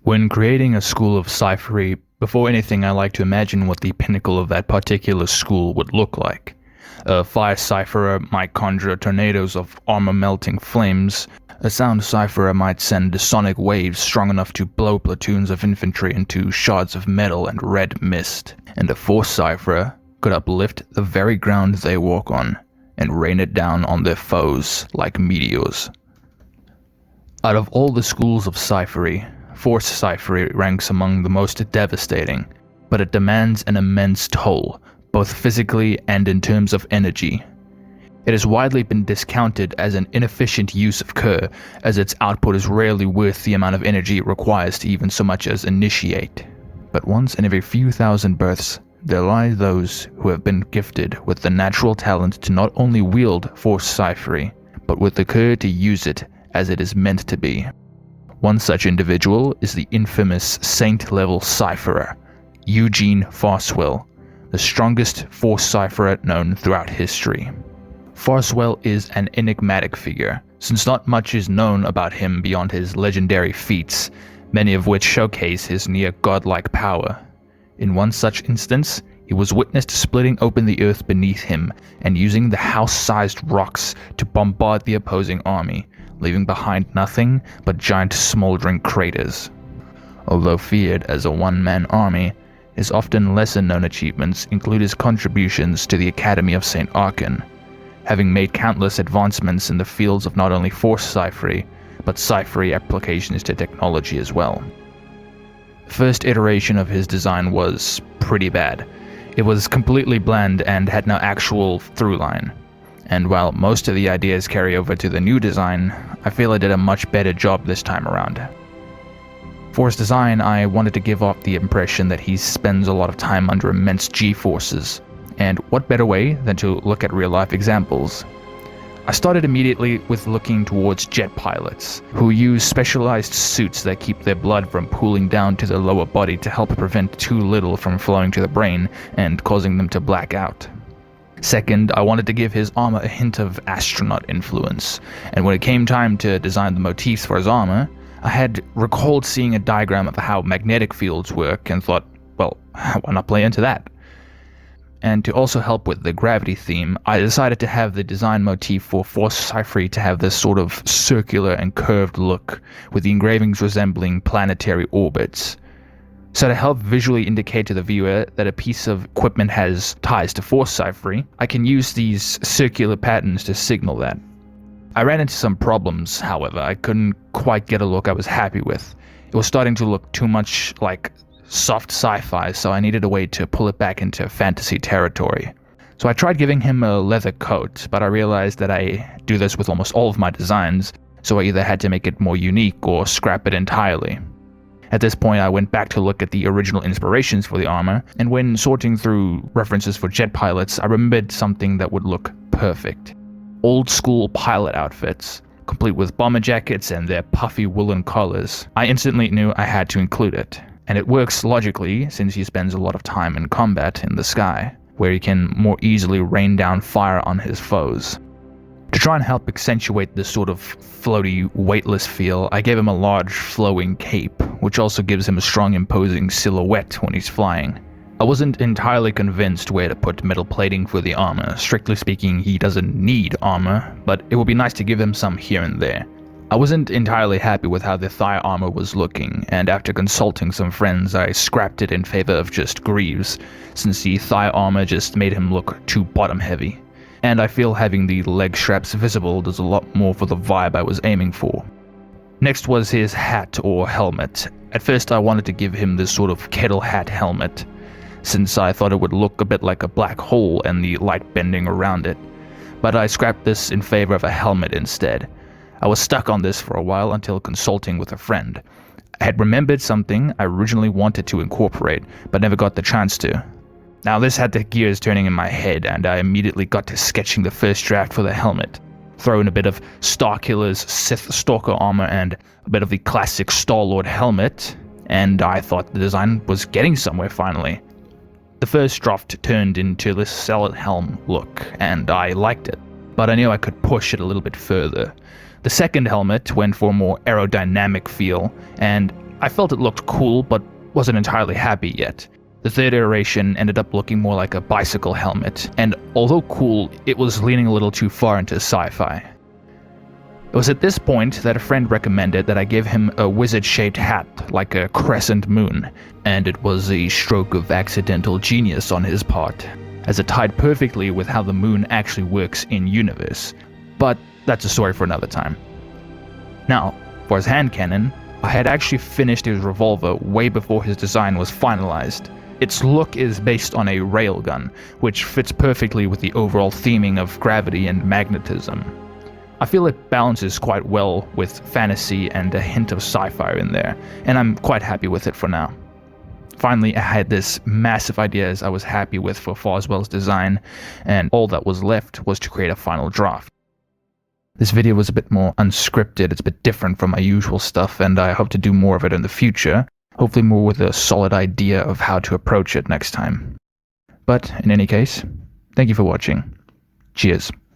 When creating a school of Cyphery, before anything I like to imagine what the pinnacle of that particular school would look like. A fire Cypherer might conjure tornadoes of armor-melting flames, a sound Cypherer might send sonic waves strong enough to blow platoons of infantry into shards of metal and red mist, and a force Cypherer could uplift the very ground they walk on and rain it down on their foes like meteors. Out of all the schools of Cyphery, Force Cyphery ranks among the most devastating, but it demands an immense toll, both physically and in terms of energy. It has widely been discounted as an inefficient use of Cur, as its output is rarely worth the amount of energy it requires to even so much as initiate. But once in every few thousand births, there lie those who have been gifted with the natural talent to not only wield Force Cyphery, but with the Cur to use it as it is meant to be. One such individual is the infamous Saint-level Cypherer, Eugene Farswell, the strongest Force Cypherer known throughout history. Farswell is an enigmatic figure, since not much is known about him beyond his legendary feats, many of which showcase his near godlike power. In one such instance, he was witnessed splitting open the earth beneath him and using the house-sized rocks to bombard the opposing army, leaving behind nothing but giant smoldering craters. Although feared as a one-man army, his often lesser-known achievements include his contributions to the Academy of St. Arkan, having made countless advancements in the fields of not only Force Cyphery, but Cyphery applications to technology as well. The first iteration of his design was pretty bad. It was completely bland and had no actual through line. And while most of the ideas carry over to the new design, I feel I did a much better job this time around. For his design, I wanted to give off the impression that he spends a lot of time under immense G-forces, and what better way than to look at real-life examples. I started immediately with looking towards jet pilots, who use specialized suits that keep their blood from pooling down to their lower body to help prevent too little from flowing to the brain and causing them to black out. Second, I wanted to give his armor a hint of astronaut influence, and when it came time to design the motifs for his armor, I had recalled seeing a diagram of how magnetic fields work and thought, well, why not play into that? And to also help with the gravity theme, I decided to have the design motif for Force Cyphery to have this sort of circular and curved look, with the engravings resembling planetary orbits. So to help visually indicate to the viewer that a piece of equipment has ties to Force Cyphery, I can use these circular patterns to signal that. I ran into some problems, however. I couldn't quite get a look I was happy with. It was starting to look too much like soft sci-fi, so I needed a way to pull it back into fantasy territory. So I tried giving him a leather coat, but I realized that I do this with almost all of my designs, so I either had to make it more unique or scrap it entirely. At this point, I went back to look at the original inspirations for the armor, and when sorting through references for jet pilots, I remembered something that would look perfect. Old-school pilot outfits, complete with bomber jackets and their puffy woolen collars. I instantly knew I had to include it, and it works logically since he spends a lot of time in combat in the sky, where he can more easily rain down fire on his foes. To try and help accentuate this sort of floaty, weightless feel, I gave him a large, flowing cape, which also gives him a strong, imposing silhouette when he's flying. I wasn't entirely convinced where to put metal plating for the armor. Strictly speaking, he doesn't need armor, but it would be nice to give him some here and there. I wasn't entirely happy with how the thigh armor was looking, and after consulting some friends, I scrapped it in favor of just greaves, since the thigh armor just made him look too bottom-heavy. And I feel having the leg straps visible does a lot more for the vibe I was aiming for. Next was his hat or helmet. At first I wanted to give him this sort of kettle hat helmet, since I thought it would look a bit like a black hole and the light bending around it, but I scrapped this in favor of a helmet instead. I was stuck on this for a while until consulting with a friend. I had remembered something I originally wanted to incorporate, but never got the chance to. Now this had the gears turning in my head, and I immediately got to sketching the first draft for the helmet. Throw in a bit of Starkiller's Sith Stalker armor and a bit of the classic Star-Lord helmet, and I thought the design was getting somewhere finally. The first draft turned into this solid helm look, and I liked it, but I knew I could push it a little bit further. The second helmet went for a more aerodynamic feel, and I felt it looked cool, but wasn't entirely happy yet. The third iteration ended up looking more like a bicycle helmet, and although cool, it was leaning a little too far into sci-fi. It was at this point that a friend recommended that I give him a wizard-shaped hat like a crescent moon, and it was a stroke of accidental genius on his part, as it tied perfectly with how the moon actually works in universe. But that's a story for another time. Now, for his hand cannon, I had actually finished his revolver way before his design was finalized. Its look is based on a railgun, which fits perfectly with the overall theming of gravity and magnetism. I feel it balances quite well with fantasy and a hint of sci-fi in there, and I'm quite happy with it for now. Finally, I had this massive idea I was happy with for Foswell's design, and all that was left was to create a final draft. This video was a bit more unscripted, it's a bit different from my usual stuff, and I hope to do more of it in the future, hopefully more with a solid idea of how to approach it next time. But in any case, thank you for watching. Cheers.